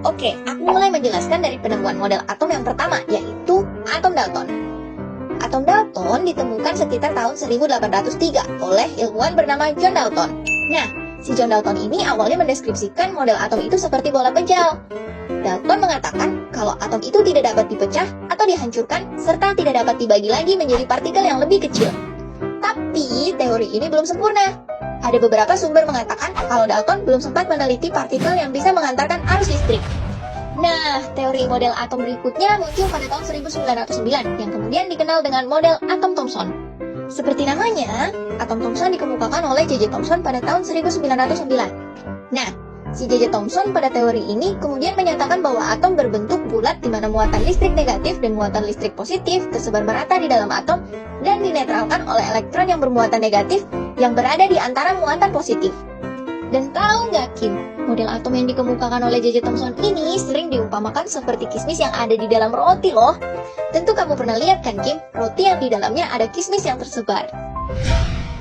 Oke, aku mulai menjelaskan dari penemuan model atom yang pertama, yaitu atom Dalton. Atom Dalton ditemukan sekitar tahun 1803 oleh ilmuwan bernama John Dalton. Nah, si John Dalton ini awalnya mendeskripsikan model atom itu seperti bola pejal. Dalton mengatakan kalau atom itu tidak dapat dipecah atau dihancurkan, serta tidak dapat dibagi lagi menjadi partikel yang lebih kecil. Tapi, teori ini belum sempurna. Ada beberapa sumber mengatakan kalau Dalton belum sempat meneliti partikel yang bisa mengantarkan arus listrik. Nah, teori model atom berikutnya muncul pada tahun 1909 yang kemudian dikenal dengan model atom Thomson. Seperti namanya, atom Thomson dikemukakan oleh J.J. Thomson pada tahun 1909. Nah, si J.J. Thomson pada teori ini kemudian menyatakan bahwa atom berbentuk bulat di mana muatan listrik negatif dan muatan listrik positif tersebar merata di dalam atom dan dinetralkan oleh elektron yang bermuatan negatif yang berada di antara muatan positif. Dan tahu nggak, Kim, model atom yang dikemukakan oleh J.J. Thomson ini sering diumpamakan seperti kismis yang ada di dalam roti loh. Tentu kamu pernah lihat kan, Kim, roti yang di dalamnya ada kismis yang tersebar.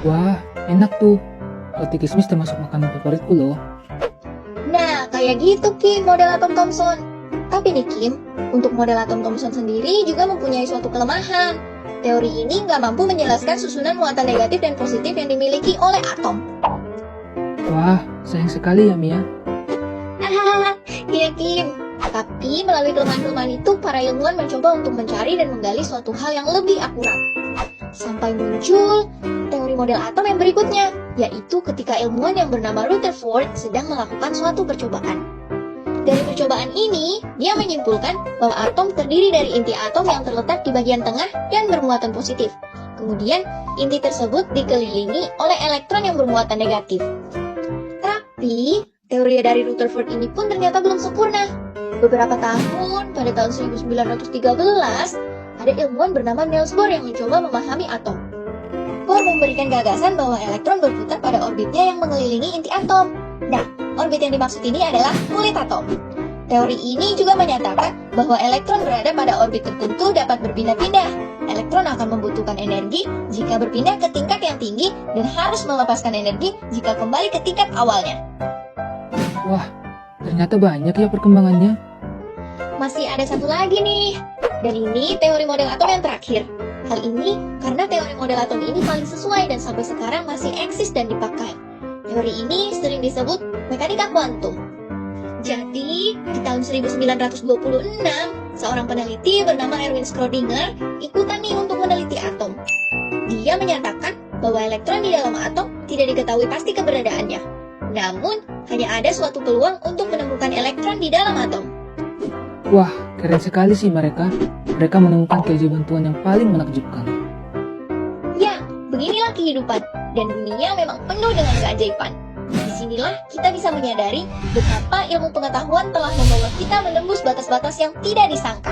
Wah, enak tuh. Roti kismis termasuk makanan favoritku loh. Nah, kayak gitu, Kim, model atom Thomson. Tapi nih, Kim, untuk model atom Thomson sendiri juga mempunyai suatu kelemahan. Teori ini nggak mampu menjelaskan susunan muatan negatif dan positif yang dimiliki oleh atom. Wah, sayang sekali ya, Mia. Iya, Kim. Tapi melalui kelemahan-kelemahan itu, para ilmuwan mencoba untuk mencari dan menggali suatu hal yang lebih akurat. Sampai muncul teori model atom yang berikutnya, yaitu ketika ilmuwan yang bernama Rutherford sedang melakukan suatu percobaan. Dari percobaan ini, dia menyimpulkan bahwa atom terdiri dari inti atom yang terletak di bagian tengah dan bermuatan positif. Kemudian, inti tersebut dikelilingi oleh elektron yang bermuatan negatif. Tapi, teori dari Rutherford ini pun ternyata belum sempurna. Beberapa tahun, pada tahun 1913, ada ilmuwan bernama Niels Bohr yang mencoba memahami atom. Bohr memberikan gagasan bahwa elektron berputar pada orbitnya yang mengelilingi inti atom. Nah, orbit yang dimaksud ini adalah kulit atom. Teori ini juga menyatakan bahwa elektron berada pada orbit tertentu dapat berpindah-pindah. Elektron akan membutuhkan energi jika berpindah ke tingkat yang tinggi dan harus melepaskan energi jika kembali ke tingkat awalnya. Wah, ternyata banyak ya perkembangannya. Masih ada satu lagi nih. Dan ini teori model atom yang terakhir. Hal ini karena teori model atom ini paling sesuai dan sampai sekarang masih eksis dan dipakai. Teori ini sering disebut mekanika kuantum. Jadi, di tahun 1926, seorang peneliti bernama Erwin Schrödinger ikutan nih untuk meneliti atom. Dia menyatakan bahwa elektron di dalam atom tidak diketahui pasti keberadaannya. Namun, hanya ada suatu peluang untuk menemukan elektron di dalam atom. Wah, keren sekali sih mereka. Mereka menemukan keajaiban Tuhan yang paling menakjubkan. Ya, beginilah kehidupan. Dan dunia memang penuh dengan keajaiban. Disinilah kita bisa menyadari betapa ilmu pengetahuan telah membawa kita menembus batas-batas yang tidak disangka.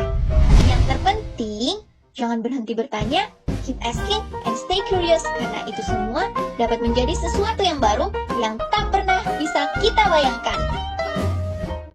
Yang terpenting, jangan berhenti bertanya, keep asking, and stay curious, karena itu semua dapat menjadi sesuatu yang baru yang tak pernah bisa kita bayangkan.